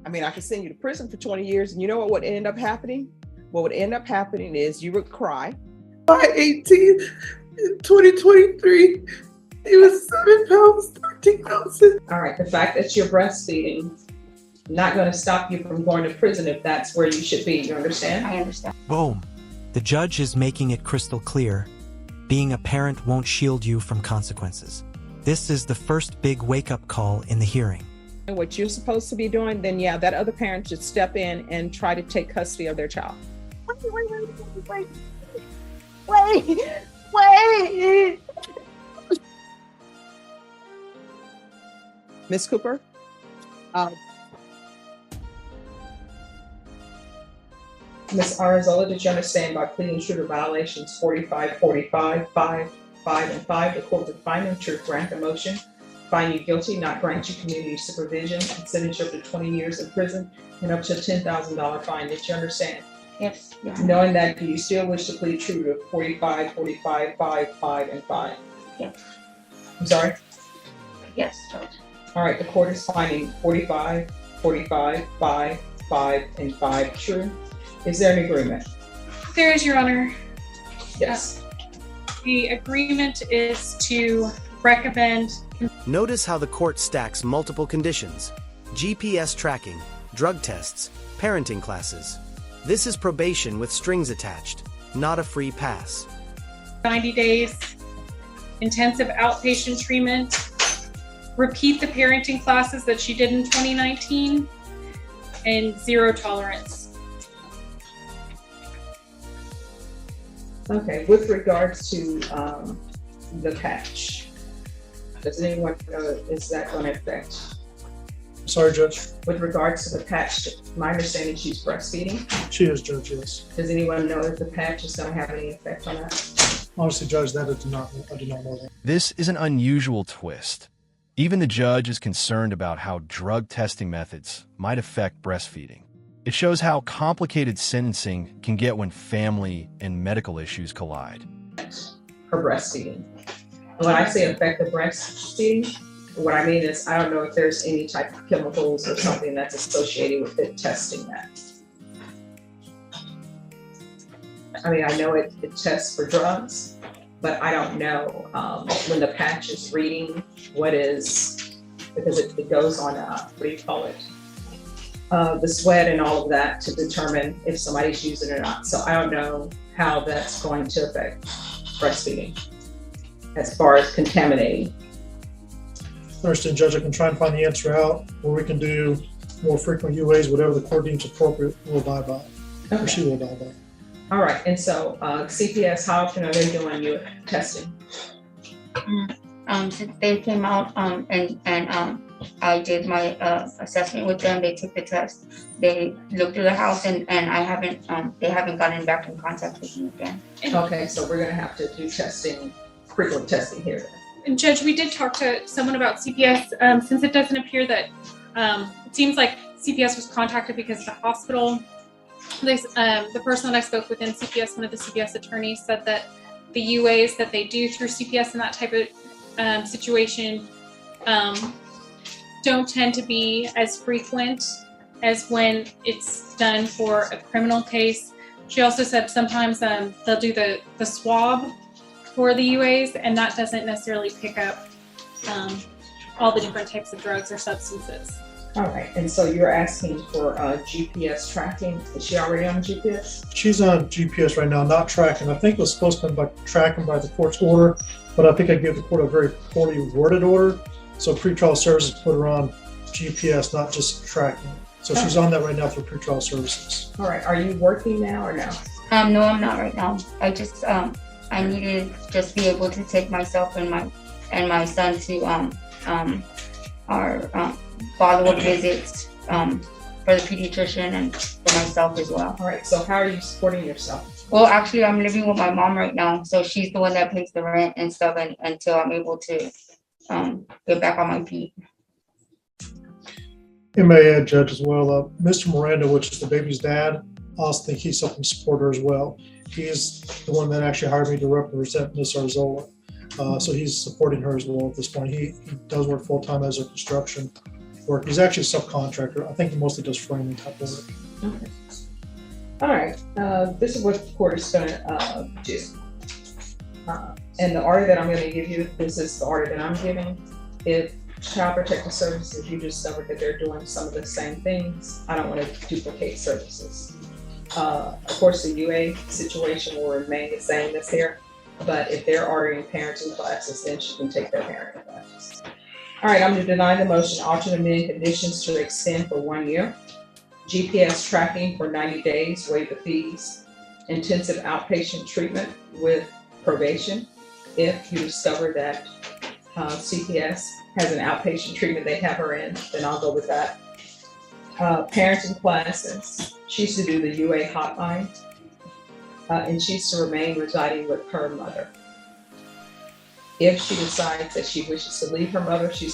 I mean, I could send you to prison for 20 years, and you know what would end up happening? What would end up happening is you would cry. By 18 in 2023, it was 7 pounds, 13 ounces. All right, the fact that you're breastfeeding, not going to stop you from going to prison if that's where you should be. You understand? I understand. Boom. The judge is making it crystal clear. Being a parent won't shield you from consequences. This is the first big wake-up call in the hearing. And what you're supposed to be doing, then yeah, that other parent should step in and try to take custody of their child. Wait. Ms. Cooper? Ms. Arazola, did you understand by pleading intruder violations 45, 45, 5, 5, and 5, the court would find them to grant the motion, find you guilty, not grant you community supervision, and sentence you up to 20 years in prison and up to a $10,000 fine. Did you understand? Yes. Yeah. Knowing that, do you still wish to plead true to 45, 45, 5, 5, and 5? Yes. I'm sorry? Yes, Judge. All right, the court is finding 45, 45, 5, 5, and 5 true. Is there an agreement? There is, Your Honor. Yes. The agreement is to recommend. Notice how the court stacks multiple conditions: GPS tracking, drug tests, parenting classes. This is probation with strings attached, not a free pass. 90 days, intensive outpatient treatment, repeat the parenting classes that she did in 2019, and zero tolerance. Okay, with regards to the patch, does anyone know, is that going to affect? Sorry, Judge. With regards to the patch, my understanding she's breastfeeding. She is, Judge, yes. Does anyone know if the patch is going to have any effect on that? Honestly, Judge, I do not know that. This is an unusual twist. Even the judge is concerned about how drug testing methods might affect breastfeeding. It shows how complicated sentencing can get when family and medical issues collide. Her breastfeeding. When I say affect the breastfeeding, what I mean is I don't know if there's any type of chemicals or something that's associated with it testing that. I mean, I know it tests for drugs, but I don't know when the patch is reading what is, because it goes on, what do you call it? The sweat and all of that to determine if somebody's using it or not. So I don't know how that's going to affect breastfeeding as far as contaminating. Understood, Judge. I can try and find the answer out, or we can do more frequent UAs, whatever the court deems appropriate, we'll abide by. Okay. Or she will abide by. All right, and so CPS, how often are they doing your testing? Since they came out and I did my assessment with them, they took the test, they looked through the house, and I haven't they haven't gotten back in contact with me again. Okay, so we're gonna have to do testing, frequent testing here. And Judge, we did talk to someone about CPS, since it doesn't appear that, it seems like CPS was contacted because the hospital, the person that I spoke with in CPS, one of the CPS attorneys, said that the UAs that they do through CPS in that type of situation don't tend to be as frequent as when it's done for a criminal case. She also said sometimes they'll do the swab for the UAs, and that doesn't necessarily pick up all the different types of drugs or substances. All right, and so you're asking for GPS tracking. Is she already on GPS? She's on GPS right now, not tracking. I think it was supposed to be by tracking by the court's order, but I think I gave the court a very poorly worded order. So pretrial services put her on GPS, not just tracking. So she's on that right now through pretrial services. All right, are you working now or no? No, I'm not right now. I just I needed to just be able to take myself and my son to our follow-up visits for the pediatrician and for myself as well. All right, so how are you supporting yourself? Well, actually, I'm living with my mom right now, so she's the one that pays the rent and stuff until I'm able to get back on my feet. You may add, Judge, as well, Mr. Miranda, which is the baby's dad, I also think he's helping support her as well. He is the one that actually hired me to represent Ms. Arzola. So he's supporting her as well at this point. He does work full-time as a construction work. He's actually a subcontractor. I think he mostly does framing type of work. Okay. All right, this is what the court is gonna do. And the order that I'm gonna give you, this is the order that I'm giving. If Child Protective Services, you discover that they're doing some of the same things, I don't wanna duplicate services. Of course, the UA situation will remain the same as here, but if they're ordering parenting classes, then she can take their parenting classes. All right, I'm gonna deny the motion, alternate amending conditions to extend for 1 year. GPS tracking for 90 days, waive the fees. Intensive outpatient treatment with probation. If you discover that CPS has an outpatient treatment they have her in, then I'll go with that. Parenting classes, she's to do the UA hotline, and she's to remain residing with her mother. If she decides that she wishes to leave her mother, if she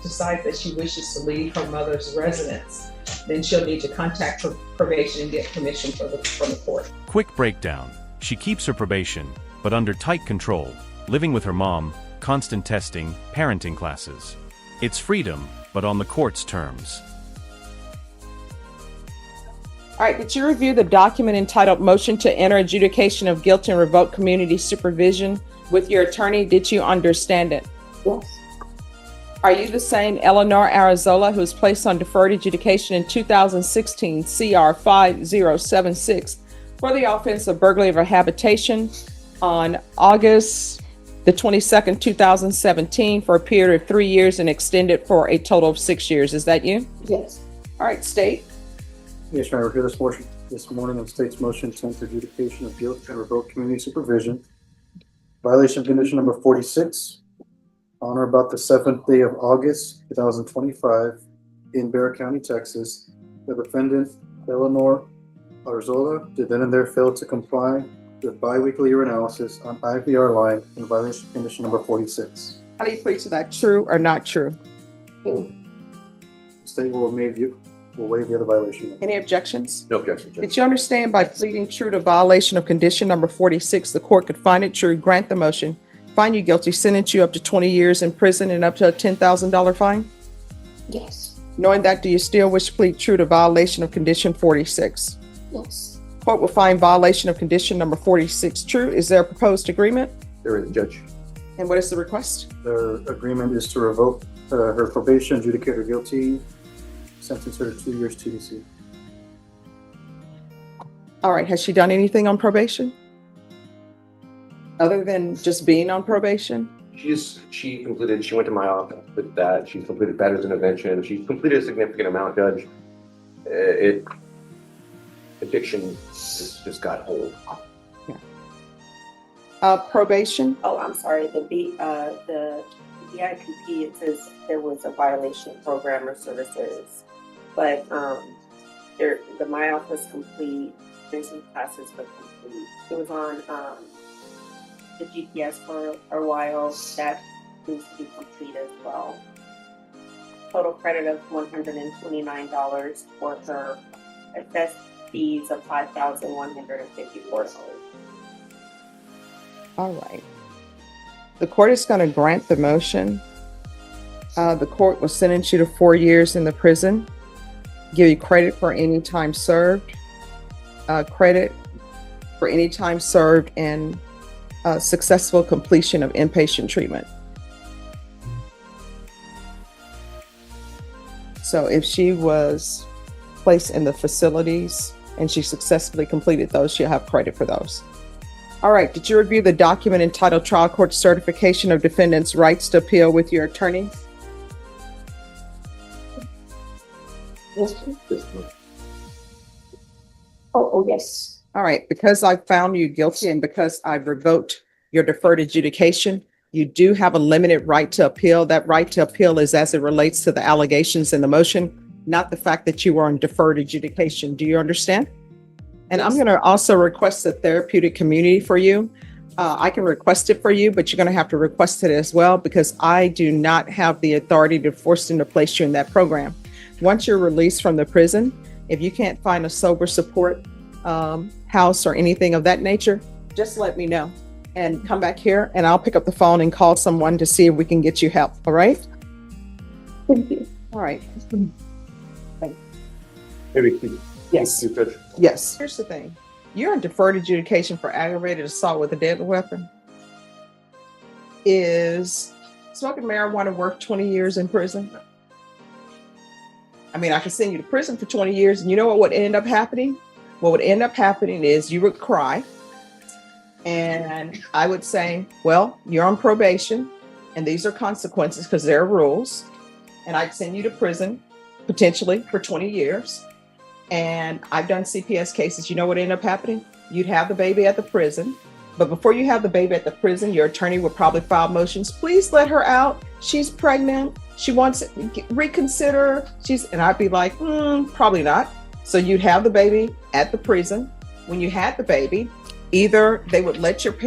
decides that she wishes to leave her mother's residence, then she'll need to contact her probation and get permission from the court. Quick breakdown. She keeps her probation, but under tight control, living with her mom, constant testing, parenting classes. It's freedom, but on the court's terms. All right, did you review the document entitled Motion to Enter Adjudication of Guilt and Revoke Community Supervision with your attorney? Did you understand it? Yes. Are you the same Eleanor Arizola who was placed on deferred adjudication in 2016 CR 5076 for the offense of burglary of a habitation on August the 22nd, 2017 for a period of 3 years and extended for a total of 6 years? Is that you? Yes. All right, state. Yes, Your Honor, we're here this morning on state's motion to enter adjudication of guilt and revoke community supervision. Violation of condition number 46. On or about the 7th day of August, 2025, in Bexar County, Texas, the defendant, Eleanor Arzola, did then and there fail to comply with biweekly urinalysis on IVR line in violation of condition number 46. How do you plead to that? True or not true? The state will waive the other violation. Any objections? No objection, Judge. Did you understand by pleading true to violation of condition number 46, the court could find it true, grant the motion, find you guilty, sentence you up to 20 years in prison and up to a $10,000 fine? Yes. Knowing that, do you still wish to plead true to violation of condition 46? Yes. Court will find violation of condition number 46 true. Is there a proposed agreement? There is, Judge. And what is the request? The agreement is to revoke her probation, adjudicate her guilty, sentence her to 2 years TDC. All right, has she done anything on probation? Other than just being on probation? She went to my office with that. She's completed patterns intervention. She's completed a significant amount, Judge. Addiction just got hold. Probation? Oh, I'm sorry. The BIPP, it says there was a violation of program or services, but the MyOff was complete. There's some classes were complete. It was on the GPS for a while. That needs to be complete as well. Total credit of $129 for her assessed fees of $5,154. All right. The court is going to grant the motion. The court will sentence you to 4 years in the prison, give you credit for any time served, credit for any time served and successful completion of inpatient treatment. So if she was placed in the facilities and she successfully completed those, she'll have credit for those. All right, did you review the document entitled Trial Court Certification of Defendants' Rights to Appeal with your attorney? Yes. Oh, yes. All right, because I found you guilty and because I've revoked your deferred adjudication, you do have a limited right to appeal. That right to appeal is as it relates to the allegations in the motion, not the fact that you were on deferred adjudication. Do you understand? And I'm going to also request a therapeutic community for you. I can request it for you, but you're going to have to request it as well because I do not have the authority to force them to place you in that program. Once you're released from the prison, if you can't find a sober support house or anything of that nature, just let me know and come back here and I'll pick up the phone and call someone to see if we can get you help. All right? Thank you. All right. Maybe. Yes. You could. Yes. Here's the thing. You're in deferred adjudication for aggravated assault with a deadly weapon. Is smoking marijuana worth 20 years in prison? I mean, I could send you to prison for 20 years, and you know what would end up happening? What would end up happening is you would cry, and I would say, well, you're on probation, and these are consequences because there are rules, and I'd send you to prison, potentially for 20 years. And I've done CPS cases. You know what ended up happening? You'd have the baby at the prison. But before you have the baby at the prison, your attorney would probably file motions. Please let her out. She's pregnant. She wants to reconsider. And I'd be like, probably not. So you'd have the baby at the prison. When you had the baby, either they would let your parents